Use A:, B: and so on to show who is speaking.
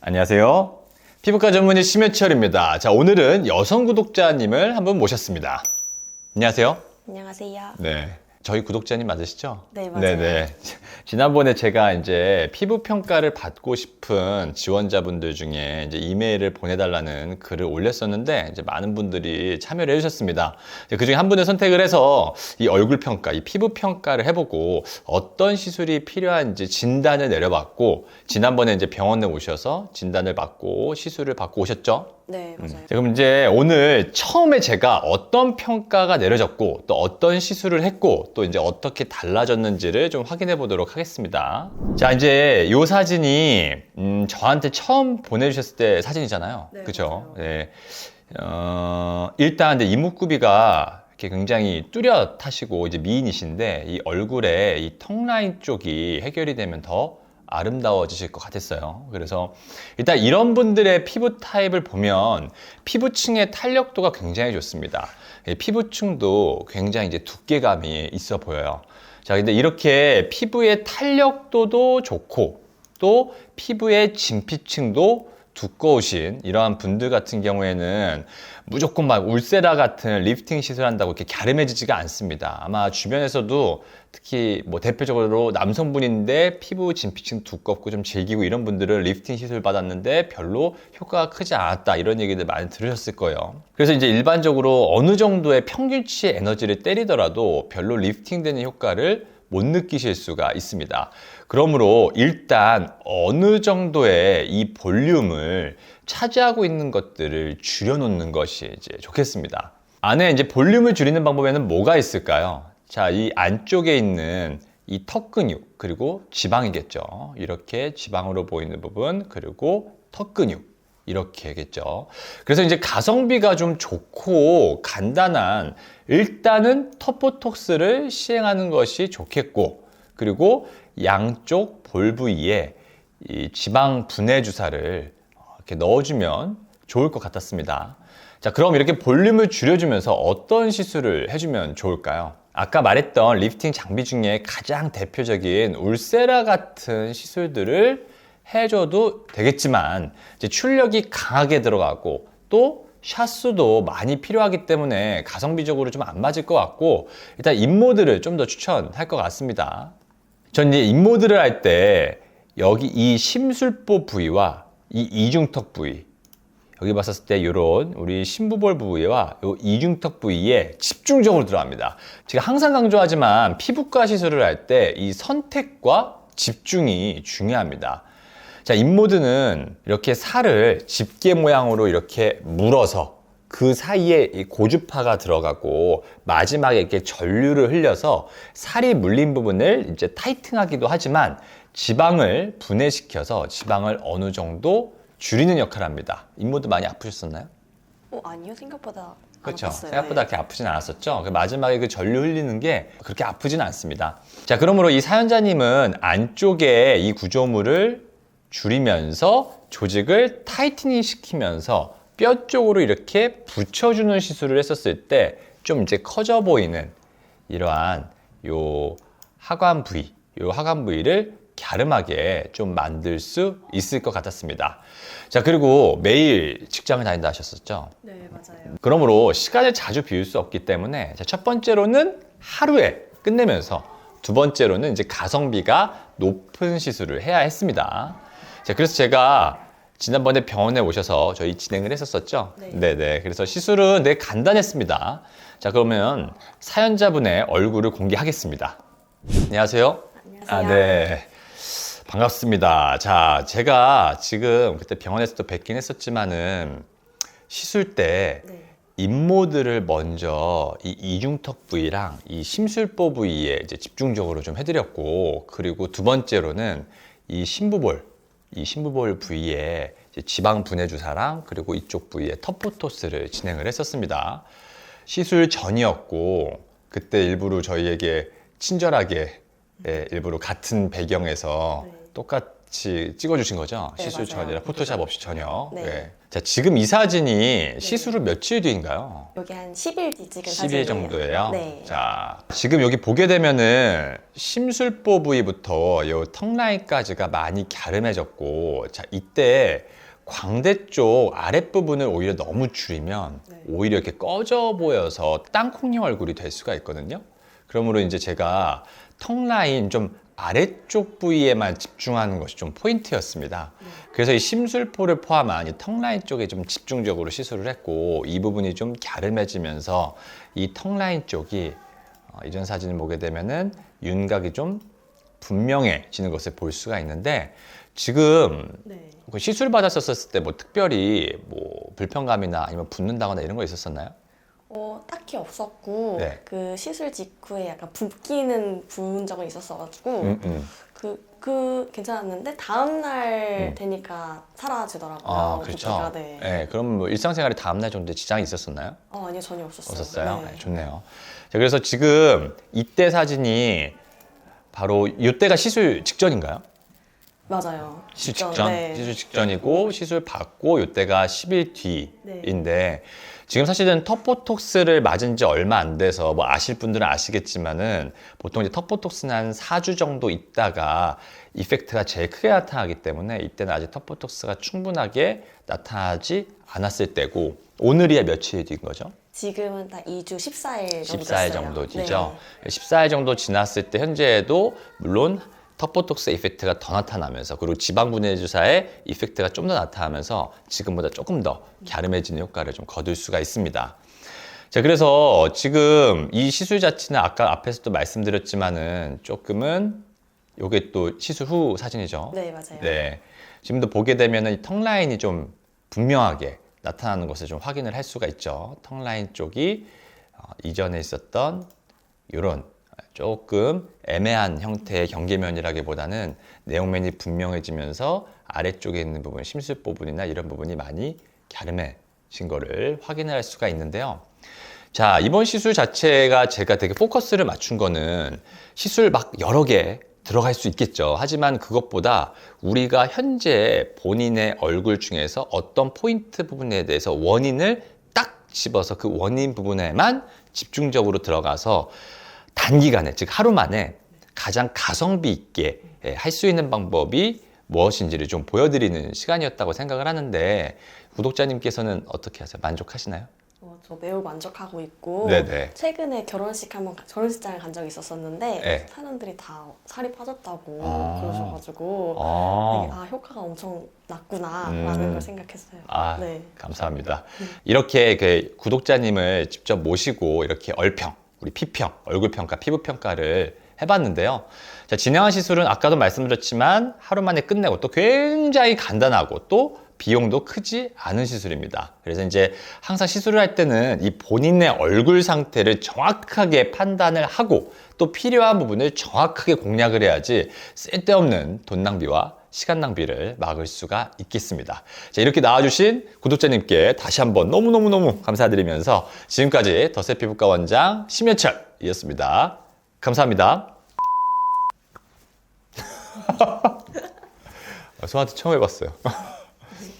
A: 안녕하세요. 피부과 전문의 심해철입니다. 자, 오늘은 여성 구독자님을 한분 모셨습니다. 안녕하세요.
B: 안녕하세요.
A: 네. 저희 구독자님 맞으시죠?
B: 네, 맞아요.
A: 네네. 지난번에 제가 이제 피부 평가를 받고 싶은 지원자분들 중에 이제 이메일을 보내달라는 글을 올렸었는데 이제 많은 분들이 참여를 해주셨습니다. 그 중에 한 분을 선택을 해서 이 얼굴 평가, 이 피부 평가를 해보고 어떤 시술이 필요한지 진단을 내려봤고 지난번에 이제 병원에 오셔서 진단을 받고 시술을 받고 오셨죠?
B: 네, 맞아요.
A: 그럼 이제 오늘 처음에 제가 어떤 평가가 내려졌고 또 어떤 시술을 했고 또 이제 어떻게 달라졌는지를 좀 확인해 보도록 하겠습니다. 자, 이제 이 사진이 저한테 처음 보내주셨을 때 사진이잖아요.
B: 네,
A: 그죠?
B: 맞아요.
A: 네. 일단 이제 이목구비가 이렇게 굉장히 뚜렷하시고 이제 미인이신데 이 얼굴에 이 턱 라인 쪽이 해결이 되면 더 아름다워지실 것 같았어요. 그래서 일단 이런 분들의 피부 타입을 보면 피부층의 탄력도가 굉장히 좋습니다. 피부층도 굉장히 이제 두께감이 있어 보여요. 자, 근데 이렇게 피부의 탄력도도 좋고 또 피부의 진피층도 두꺼우신 이러한 분들 같은 경우에는 무조건 막 울세라 같은 리프팅 시술한다고 이렇게 갸름해지지가 않습니다. 아마 주변에서도 특히 뭐 대표적으로 남성분인데 피부 진피층 두껍고 좀 질기고 이런 분들은 리프팅 시술 받았는데 별로 효과가 크지 않았다 이런 얘기들 많이 들으셨을 거예요. 그래서 이제 일반적으로 어느 정도의 평균치의 에너지를 때리더라도 별로 리프팅 되는 효과를 못 느끼실 수가 있습니다. 그러므로 일단 어느 정도의 이 볼륨을 차지하고 있는 것들을 줄여놓는 것이 이제 좋겠습니다. 안에 이제 볼륨을 줄이는 방법에는 뭐가 있을까요? 자, 이 안쪽에 있는 이 턱 근육 그리고 지방이겠죠. 이렇게 지방으로 보이는 부분 그리고 턱 근육 이렇게겠죠. 그래서 이제 가성비가 좀 좋고 간단한 일단은 터보톡스를 시행하는 것이 좋겠고 그리고 양쪽 볼 부위에 이 지방 분해 주사를 이렇게 넣어주면 좋을 것 같았습니다. 자, 그럼 이렇게 볼륨을 줄여주면서 어떤 시술을 해주면 좋을까요? 아까 말했던 리프팅 장비 중에 가장 대표적인 울세라 같은 시술들을 해줘도 되겠지만 이제 출력이 강하게 들어가고 또 샷수도 많이 필요하기 때문에 가성비적으로 좀 안 맞을 것 같고 일단 인모드를 좀 더 추천할 것 같습니다. 전 이제 인모드를 할 때 여기 이 심술보 부위와 이 이중턱 부위 여기 봤었을 때 이런 우리 심부볼 부위와 이 이중턱 부위에 집중적으로 들어갑니다. 제가 항상 강조하지만 피부과 시술을 할 때 이 선택과 집중이 중요합니다. 자, 인모드는 이렇게 살을 집게 모양으로 이렇게 물어서 그 사이에 이 고주파가 들어가고 마지막에 이렇게 전류를 흘려서 살이 물린 부분을 이제 타이팅하기도 하지만 지방을 분해시켜서 지방을 어느 정도 줄이는 역할을 합니다. 인모드 많이 아프셨었나요?
B: 아니요. 생각보다 안
A: 그렇죠.
B: 아팠어요.
A: 생각보다 그렇게 아프진 않았었죠. 마지막에 그 전류 흘리는 게 그렇게 아프진 않습니다. 자, 그러므로 이 사연자님은 안쪽에 이 구조물을 줄이면서 조직을 타이트닝 시키면서 뼈 쪽으로 이렇게 붙여주는 시술을 했었을 때 좀 이제 커져 보이는 이러한 요 하관 부위를 갸름하게 좀 만들 수 있을 것 같았습니다. 자, 그리고 매일 직장을 다닌다 하셨었죠?
B: 네, 맞아요.
A: 그러므로 시간을 자주 비울 수 없기 때문에 첫 번째로는 하루에 끝내면서 두 번째로는 이제 가성비가 높은 시술을 해야 했습니다. 자, 그래서 제가 지난번에 병원에 오셔서 저희 진행을 했었었죠?
B: 네.
A: 네네. 그래서 시술은 되게 간단했습니다. 자, 그러면 사연자분의 얼굴을 공개하겠습니다. 안녕하세요.
B: 안녕하세요.
A: 네. 반갑습니다. 자, 제가 지금 그때 병원에서도 뵙긴 했었지만은 시술 때
B: 네.
A: 인모드를 먼저 이 이중턱 부위랑 이 심술보 부위에 이제 집중적으로 좀 해드렸고 그리고 두 번째로는 이 심부볼 부위에 이제 지방 분해 주사랑 그리고 이쪽 부위에 터포토스를 진행을 했었습니다. 시술 전이었고 그때 일부러 저희에게 친절하게 일부러 같은 배경에서
B: 네.
A: 같이 찍어주신 거죠?
B: 네,
A: 시술
B: 맞아요.
A: 전이라 포토샵 없이 전혀.
B: 네.
A: 네. 자, 지금 이 사진이 시술 며칠 뒤인가요?
B: 여기 한 10일 뒤 찍은
A: 10일
B: 사진이에요.
A: 정도예요.
B: 네.
A: 자, 지금 여기 보게 되면은 심술보 부위부터 이 턱 라인까지가 많이 갸름해졌고, 자, 이때 광대 쪽 아랫부분을 오히려 너무 줄이면
B: 네.
A: 오히려 이렇게 꺼져 보여서 땅콩님 얼굴이 될 수가 있거든요. 그러므로 이제 제가 턱 라인 좀 아래쪽 부위에만 집중하는 것이 좀 포인트였습니다. 그래서 이 심술포를 포함한 이 턱 라인 쪽에 좀 집중적으로 시술을 했고, 이 부분이 좀 갸름해지면서 이 턱 라인 쪽이 이전 사진을 보게 되면은 윤곽이 좀 분명해지는 것을 볼 수가 있는데, 지금
B: 네.
A: 그 시술 받았었을 때 뭐 특별히 뭐 불편감이나 아니면 붓는다거나 이런 거 있었었나요?
B: 딱히 없었고
A: 네.
B: 그 시술 직후에 약간 붓기는 부은 적은 있었어가지고 괜찮았는데 다음 날 되니까 사라지더라고요.
A: 아, 그렇죠.
B: 붓기가. 네.
A: 네, 그럼 뭐 일상생활에 다음날 정도에 지장이 있었었나요?
B: 아니요, 전혀 없었어요.
A: 없었어요?
B: 네.
A: 네, 좋네요. 자, 그래서 지금 이때 사진이 바로 이때가 시술 직전인가요?
B: 맞아요.
A: 시술 직전?
B: 네.
A: 시술 직전이고 시술 받고 이때가 10일 뒤인데, 지금 사실은 턱보톡스를 맞은 지 얼마 안 돼서 뭐 아실 분들은 아시겠지만은 보통 이제 턱보톡스는 한 4주 정도 있다가 이펙트가 제일 크게 나타나기 때문에 이때는 아직 턱보톡스가 충분하게 나타나지 않았을 때고, 오늘이야 며칠 뒤인 거죠?
B: 지금은 딱 2주 14일 정도
A: 14일
B: 됐어요.
A: 정도 뒤죠.
B: 네.
A: 14일 정도 지났을 때 현재에도 물론 턱보톡스 이펙트가 더 나타나면서, 그리고 지방분해 주사의 이펙트가 좀 더 나타나면서 지금보다 조금 더 갸름해지는 효과를 좀 거둘 수가 있습니다. 자, 그래서 지금 이 시술 자체는 아까 앞에서도 말씀드렸지만은 조금은 요게 또 시술 후 사진이죠.
B: 네, 맞아요.
A: 네. 지금도 보게 되면은 이 턱 라인이 좀 분명하게 나타나는 것을 좀 확인을 할 수가 있죠. 턱 라인 쪽이 이전에 있었던 이런 조금 애매한 형태의 경계면이라기보다는 내용면이 분명해지면서 아래쪽에 있는 부분, 심술 부분이나 이런 부분이 많이 갸름해진 거를 확인할 수가 있는데요. 자, 이번 시술 자체가 제가 되게 포커스를 맞춘 거는 시술 막 여러 개 들어갈 수 있겠죠. 하지만 그것보다 우리가 현재 본인의 얼굴 중에서 어떤 포인트 부분에 대해서 원인을 딱 집어서 그 원인 부분에만 집중적으로 들어가서 단기간에, 즉 하루 만에 가장 가성비 있게 할 수 있는 방법이 무엇인지를 좀 보여드리는 시간이었다고 생각을 하는데, 구독자님께서는 어떻게 하세요? 만족하시나요?
B: 저 매우 만족하고 있고
A: 네네.
B: 최근에 결혼식장을 간 적이 있었었는데
A: 네.
B: 사람들이 다 살이 빠졌다고
A: 아.
B: 그러셔가지고
A: 아.
B: 되게 효과가 엄청 났구나라는 걸 생각했어요.
A: 아,
B: 네.
A: 감사합니다. 이렇게 그 구독자님을 직접 모시고 이렇게 얼평, 우리 피평, 얼굴 평가, 피부 평가를 해봤는데요. 자, 진행한 시술은 아까도 말씀드렸지만 하루 만에 끝내고 또 굉장히 간단하고 또 비용도 크지 않은 시술입니다. 그래서 이제 항상 시술을 할 때는 이 본인의 얼굴 상태를 정확하게 판단을 하고 또 필요한 부분을 정확하게 공략을 해야지 쓸데없는 돈 낭비와 시간 낭비를 막을 수가 있겠습니다. 자, 이렇게 나와주신 구독자님께 다시 한번 너무너무너무 감사드리면서 지금까지 더셀피부과 원장 심여철이었습니다. 감사합니다. 소아트 처음 해봤어요.